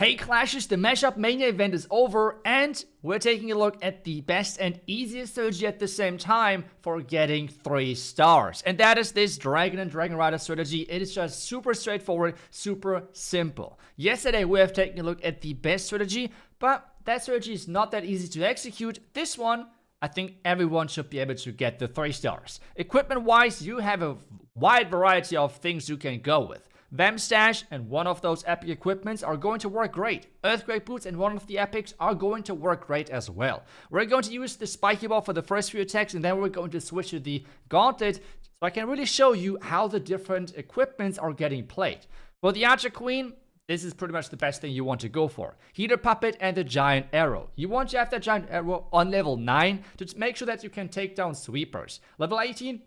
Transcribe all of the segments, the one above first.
Hey Clashes, the Mashup Mania event is over and we're taking a look at the best and easiest strategy at the same time for getting 3 stars. And that is this Dragon and Dragon Rider strategy. It is just super straightforward, super simple. Yesterday we have taken a look at the best strategy, but that strategy is not that easy to execute. This one, I think everyone should be able to get the 3 stars. Equipment wise, you have a wide variety of things you can go with. Vamp Stash and one of those epic equipments are going to work great. Earthquake Boots and one of the epics are going to work great as well. We're going to use the Spiky Ball for the first few attacks, and then we're going to switch to the Gauntlet so I can really show you how the different equipments are getting played. For the Archer Queen, this is pretty much the best thing you want to go for. Heater Puppet and the Giant Arrow. You want to have that Giant Arrow on level 9 to make sure that you can take down sweepers. Level 18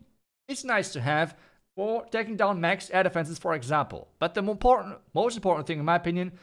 is nice to have for taking down max air defenses, for example. But the most important thing, in my opinion,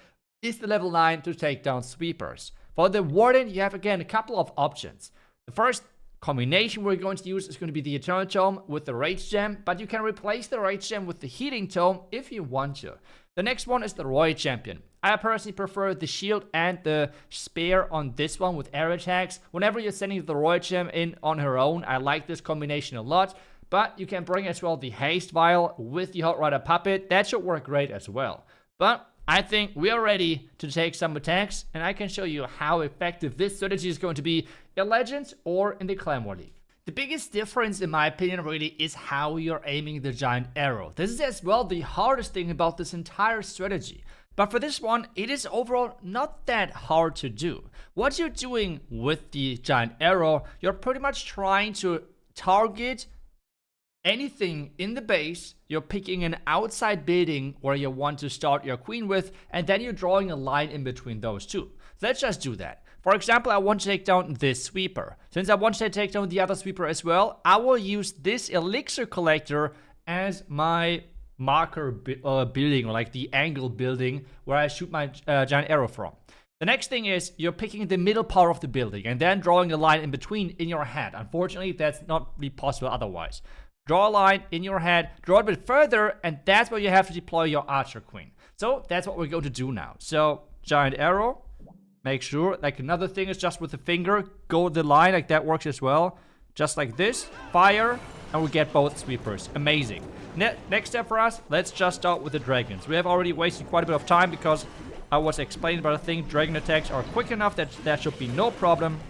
is the level 9 to take down sweepers. For the Warden, you have, again, a couple of options. The first combination we're going to use is going to be the Eternal Tome with the Rage Gem, but you can replace the Rage Gem with the Healing Tome if you want to. The next one is the Royal Champion. I personally prefer the shield and the spear on this one with air attacks. Whenever you're sending the Royal Gem in on her own, I like this combination a lot. But you can bring as well the Haste Vial with the Hot Rider Puppet. That should work great as well. But I think we are ready to take some attacks, and I can show you how effective this strategy is going to be in Legends or in the Clan War League. The biggest difference, in my opinion, really is how you're aiming the Giant Arrow. This is as well the hardest thing about this entire strategy. But for this one, it is overall not that hard to do. What you're doing with the Giant Arrow, you're pretty much trying to target anything in the base. You're picking an outside building where you want to start your queen with, and then you're drawing a line in between those two. So let's just do that. For example, I want to take down this sweeper. Since I want to take down the other sweeper as well, I will use this elixir collector as my marker building, or like the angle building where I shoot my giant arrow from. The next thing is you're picking the middle part of the building and then drawing a line in between in your head. Unfortunately, that's not really possible otherwise. Draw a line in your head, draw it a bit further, and that's where you have to deploy your Archer Queen. So that's what we're going to do now. So Giant Arrow, make sure, like another thing is just with the finger, go the line, like that works as well. Just like this, fire, and we get both sweepers. Amazing. Next step for us, let's just start with the dragons. We have already wasted quite a bit of time because I was explaining about a thing. Dragon attacks are quick enough that that should be no problem.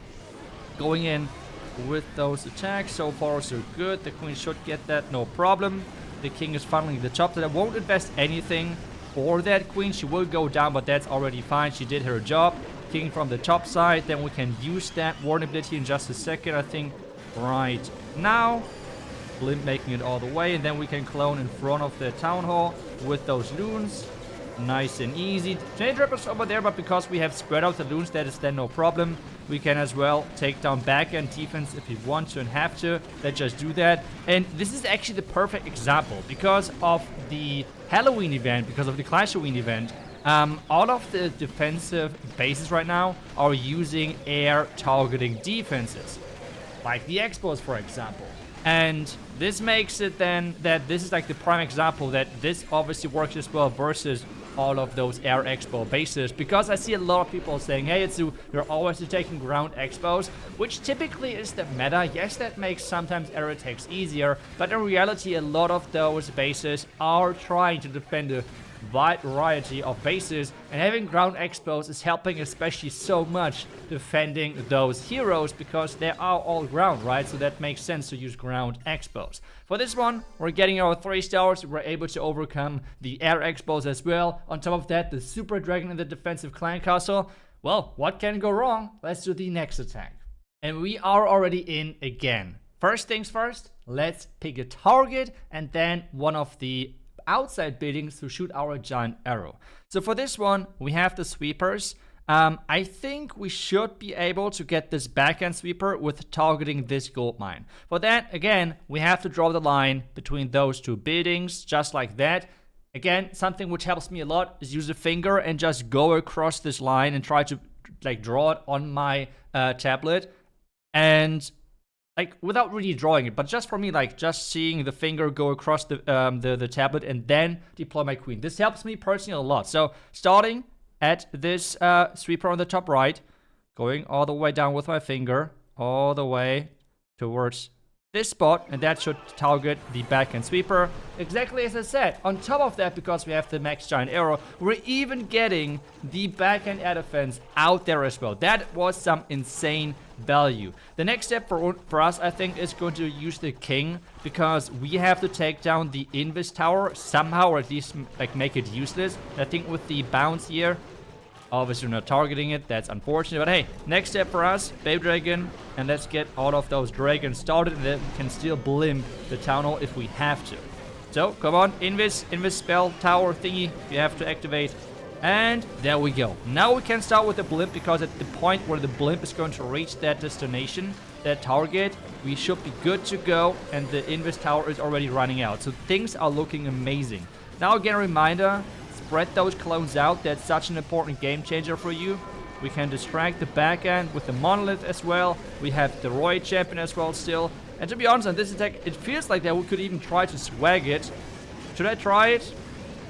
Going in with those attacks, so far so good. The queen should get that, no problem. The king is funneling the top, so I won't invest anything for that queen. She will go down, but that's already fine. She did her job. King from the top side, then we can use that warden ability in just a second, I think, right now. Blimp making it all the way, and then we can clone in front of the town hall with those loons. Nice and easy. Chain Trappers over there, but because we have spread out the loons, that is then no problem. We can as well take down back-end defense if we want to and have to. Let's just do that. And this is actually the perfect example because of the Halloween event, because of the Clash Halloween event. All of the defensive bases right now are using air targeting defenses, like the Expos, for example. And this makes it then that this is like the prime example that this obviously works as well versus all of those air expo bases, because I see a lot of people saying, hey iTzu, you're always taking ground expos, which typically is the meta. Yes, that makes sometimes air attacks easier, but in reality a lot of those bases are trying to defend a wide variety of bases, and having ground expos is helping especially so much defending those heroes because they are all ground, right? So that makes sense to use ground expos. For this one, we're getting our 3 stars. We're able to overcome the air expos as well. On top of that, the super dragon in the defensive clan castle. Well, what can go wrong? Let's do the next attack. And we are already in again. First things first, let's pick a target and then one of the outside buildings to shoot our giant arrow. So for this one, we have the sweepers. I think we should be able to get this backhand sweeper with targeting this gold mine. For that, again, we have to draw the line between those two buildings, just like that. Again, something which helps me a lot is use a finger and just go across this line and try to like draw it on my tablet. And like without really drawing it, but just for me, like just seeing the finger go across the tablet and then deploy my queen. This helps me personally a lot. So starting at this sweeper on the top right, going all the way down with my finger, all the way towards this spot, and that should target the backhand sweeper. Exactly as I said. On top of that, because we have the max giant arrow, we're even getting the backhand air defense out there as well. That was some insane value. The next step for us, I think, is going to use the king, because we have to take down the invis tower somehow, or at least like make it useless. I think with the bounce here, obviously we're not targeting it, that's unfortunate, but hey, next step for us, Baby Dragon, and let's get all of those dragons started, and then we can still blimp the town hall if we have to. So, come on, invis spell tower thingy, you have to activate, and there we go. Now we can start with the blimp, because at the point where the blimp is going to reach that destination, that target, we should be good to go, and the invis tower is already running out, so things are looking amazing. Now again, a reminder, spread those clones out. That's such an important game changer for you. We can distract the back end with the monolith as well. We have the Roy champion as well still. And to be honest, on this attack, it feels like that we could even try to swag it. Should I try it?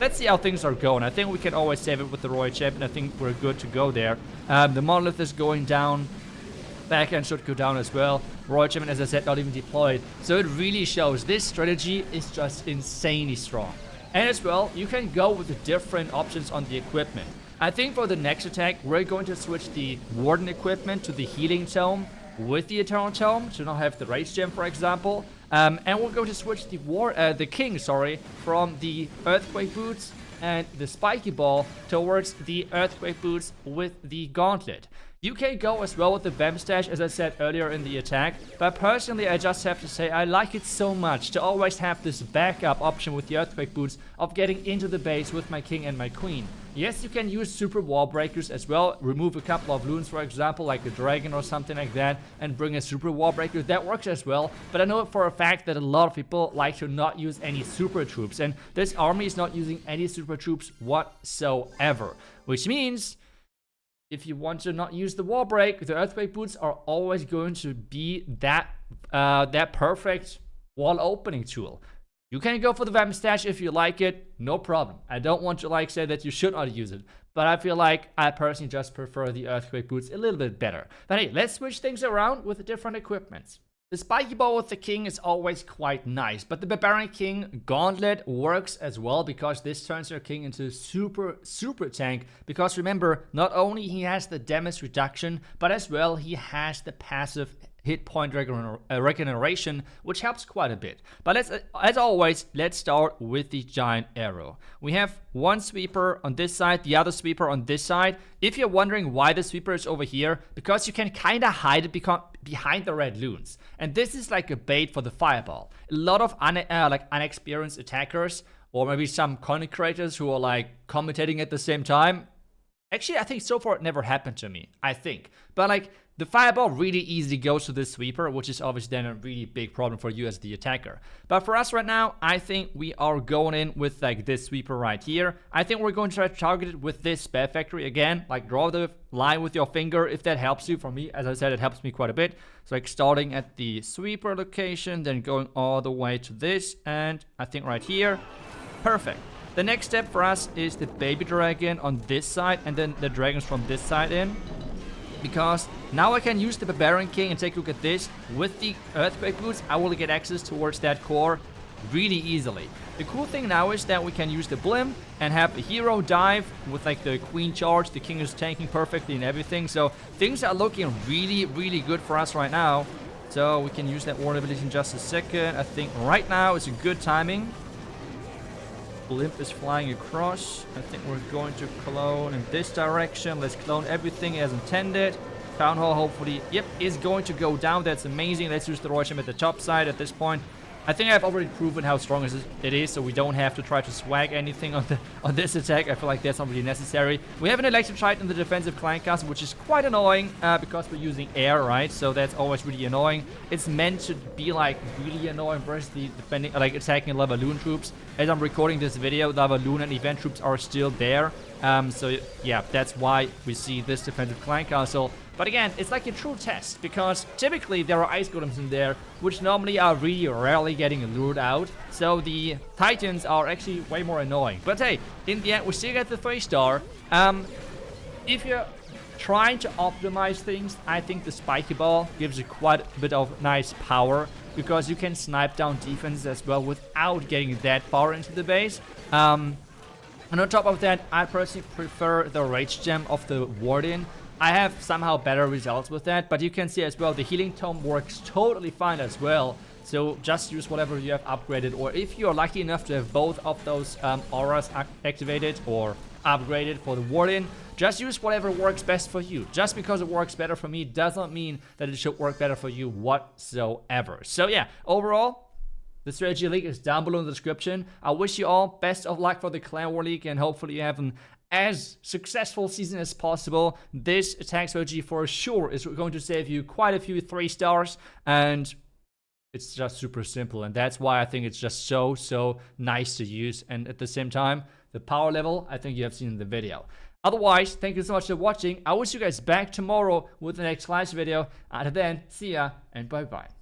Let's see how things are going. I think we can always save it with the Roy champion. I think we're good to go there. The monolith is going down. Back end should go down as well. Roy champion, as I said, not even deployed. So it really shows this strategy is just insanely strong. And as well, you can go with the different options on the equipment. I think for the next attack, we're going to switch the Warden equipment to the Healing Tome with the Eternal Tome, to not have the Rage Gem, for example. And we're going to switch the King, from the Earthquake Boots and the Spiky Ball towards the Earthquake Boots with the Gauntlet. You can go as well with the Vamp Stash, as I said earlier in the attack, but personally I just have to say I like it so much to always have this backup option with the Earthquake Boots of getting into the base with my king and my queen. Yes, you can use super wall breakers as well, remove a couple of loons, for example, like a dragon or something like that, and bring a super wall breaker. That works as well, but I know for a fact that a lot of people like to not use any super troops, and this army is not using any super troops whatsoever, which means if you want to not use the wall break, the Earthquake Boots are always going to be that perfect wall opening tool. You can go for the Vamp Stash if you like it, no problem. I don't want to say that you should not use it, but I feel like I personally just prefer the Earthquake Boots a little bit better. But hey, let's switch things around with the different equipments. The Spiky Ball with the King is always quite nice, but the Barbarian King Gauntlet works as well, because this turns your King into super tank. Because remember, not only he has the damage reduction, but as well he has the passive hit point regeneration, which helps quite a bit. But as always, let's start with the giant arrow. We have one sweeper on this side, the other sweeper on this side. If you're wondering why the sweeper is over here, because you can kind of hide it behind the red loons, and this is like a bait for the fireball. A lot of unexperienced attackers, or maybe some content creators who are like commentating at the same time. Actually, I think so far it never happened to me, I think. But like, the fireball really easily goes to this sweeper, which is obviously then a really big problem for you as the attacker. But for us right now, I think we are going in with like this sweeper right here. I think we're going to try to target it with this Spare Factory again. Like, draw the line with your finger if that helps you. For me, as I said, it helps me quite a bit. So like starting at the sweeper location, then going all the way to this, and I think right here, perfect. The next step for us is the Baby Dragon on this side, and then the dragons from this side in. Because now I can use the Barbarian King and take a look at this. With the Earthquake Boots, I will get access towards that core really easily. The cool thing now is that we can use the blimp and have a hero dive with like the queen charge. The king is tanking perfectly and everything. So things are looking really good for us right now. So we can use that warden ability in just a second. I think right now is a good timing. Blimp is flying across. I think we're going to clone in this direction. Let's clone everything as intended. Town Hall hopefully, yep, is going to go down. That's amazing. Let's use the Roy Gem at the top side at this point. I think I've already proven how strong it is, so we don't have to try to swag anything on this attack. I feel like that's not really necessary. We have an Electric in the defensive clan castle, which is quite annoying because we're using air, right? So that's always really annoying. It's meant to be like really annoying versus the defending, like attacking lava loon troops. As I'm recording this video, lava loon and event troops are still there. So yeah, that's why we see this defensive clan castle. But again, it's like a true test, because typically there are ice golems in there, which normally are really rarely getting lured out. So the titans are actually way more annoying. But hey, in the end, we still get the 3-star. if you're trying to optimize things, I think the spiky ball gives you quite a bit of nice power, because you can snipe down defenses as well without getting that far into the base. And on top of that, I personally prefer the rage gem of the Warden. I have somehow better results with that, but you can see as well the healing tome works totally fine as well. So just use whatever you have upgraded, or if you're lucky enough to have both of those auras activated or upgraded for the Warden, just use whatever works best for you. Just because it works better for me does not mean that it should work better for you whatsoever. So yeah, overall, the strategy league is down below in the description. I wish you all best of luck for the Clan War League, and hopefully you have an as successful season as possible. This attack strategy for sure is going to save you quite a few 3 stars, and it's just super simple, and that's why I think it's just so nice to use. And at the same time, the power level, I think you have seen in the video. Otherwise, thank you so much for watching. I will see you guys back tomorrow with the next class video. Until then, see ya and bye bye.